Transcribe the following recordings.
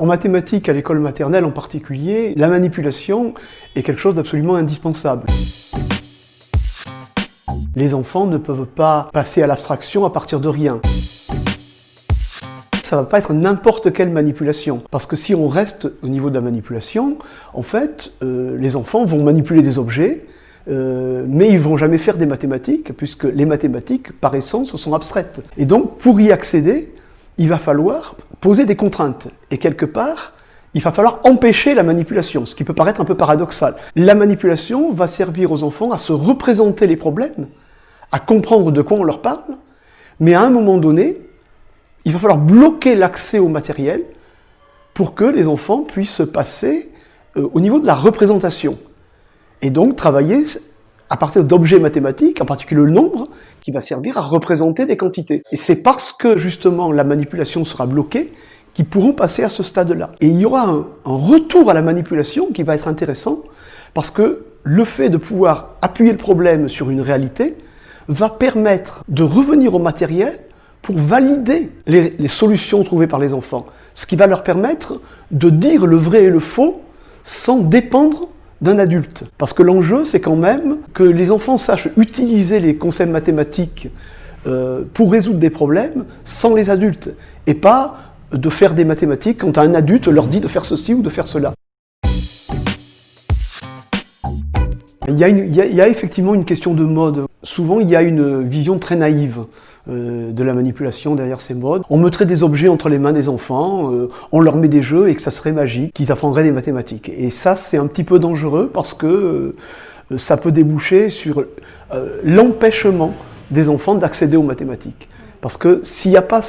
En mathématiques, à l'école maternelle en particulier, la manipulation est quelque chose d'absolument indispensable. Les enfants ne peuvent pas passer à l'abstraction à partir de rien. Ça ne va pas être n'importe quelle manipulation. Parce que si on reste au niveau de la manipulation, en fait, les enfants vont manipuler des objets, mais ils ne vont jamais faire des mathématiques, puisque les mathématiques, par essence, sont abstraites. Et donc, pour y accéder, il va falloir poser des contraintes. Et quelque part, il va falloir empêcher la manipulation, ce qui peut paraître un peu paradoxal. La manipulation va servir aux enfants à se représenter les problèmes, à comprendre de quoi on leur parle, mais à un moment donné, il va falloir bloquer l'accès au matériel pour que les enfants puissent passer au niveau de la représentation. Et donc travailler à partir d'objets mathématiques, en particulier le nombre, qui va servir à représenter des quantités. Et c'est parce que justement la manipulation sera bloquée qu'ils pourront passer à ce stade-là. Et il y aura un retour à la manipulation qui va être intéressant, parce que le fait de pouvoir appuyer le problème sur une réalité va permettre de revenir au matériel pour valider les solutions trouvées par les enfants. Ce qui va leur permettre de dire le vrai et le faux sans dépendre d'un adulte. Parce que l'enjeu, c'est quand même que les enfants sachent utiliser les concepts mathématiques pour résoudre des problèmes sans les adultes. Et pas de faire des mathématiques quand un adulte leur dit de faire ceci ou de faire cela. Il y a effectivement une question de mode. Souvent, il y a une vision très naïve de la manipulation derrière ces modes. On mettrait des objets entre les mains des enfants, on leur met des jeux et que ça serait magique, qu'ils apprendraient des mathématiques. Et ça, c'est un petit peu dangereux parce que ça peut déboucher sur l'empêchement des enfants d'accéder aux mathématiques. Parce que s'il n'y a pas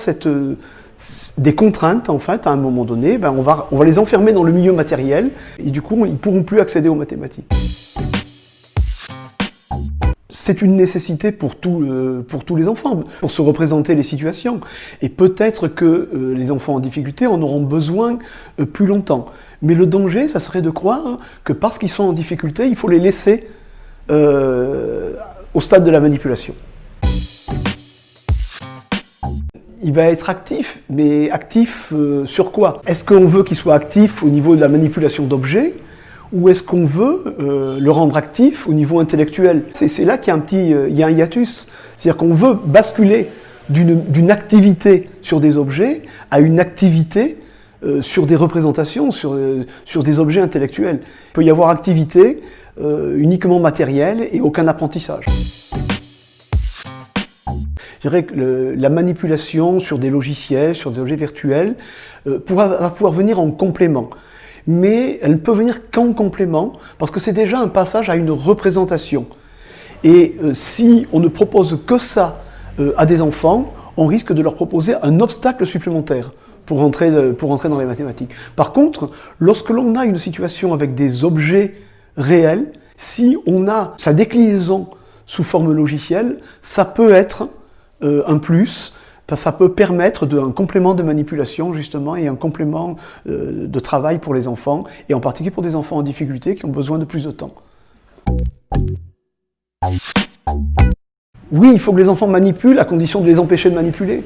des contraintes, en fait, à un moment donné, ben on va les enfermer dans le milieu matériel et du coup, ils ne pourront plus accéder aux mathématiques. C'est une nécessité pour tous les enfants, pour se représenter les situations. Et peut-être que les enfants en difficulté en auront besoin plus longtemps. Mais le danger, ça serait de croire que parce qu'ils sont en difficulté, il faut les laisser au stade de la manipulation. Il va être actif, mais actif sur quoi? Est-ce qu'on veut qu'il soit actif au niveau de la manipulation d'objets? Ou est-ce qu'on veut le rendre actif au niveau intellectuel? C'est là qu'il y a un hiatus. C'est-à-dire qu'on veut basculer d'une activité sur des objets à une activité sur des représentations, sur des objets intellectuels. Il peut y avoir activité uniquement matérielle et aucun apprentissage. Je dirais que la manipulation sur des logiciels, sur des objets virtuels, va pouvoir venir en complément. Mais elle ne peut venir qu'en complément, parce que c'est déjà un passage à une représentation. Et si on ne propose que ça à des enfants, on risque de leur proposer un obstacle supplémentaire pour rentrer dans les mathématiques. Par contre, lorsque l'on a une situation avec des objets réels, si on a sa déclinaison sous forme logicielle, ça peut être un plus. Ça peut permettre un complément de manipulation, justement, et un complément de travail pour les enfants, et en particulier pour des enfants en difficulté qui ont besoin de plus de temps. Oui, il faut que les enfants manipulent à condition de les empêcher de manipuler.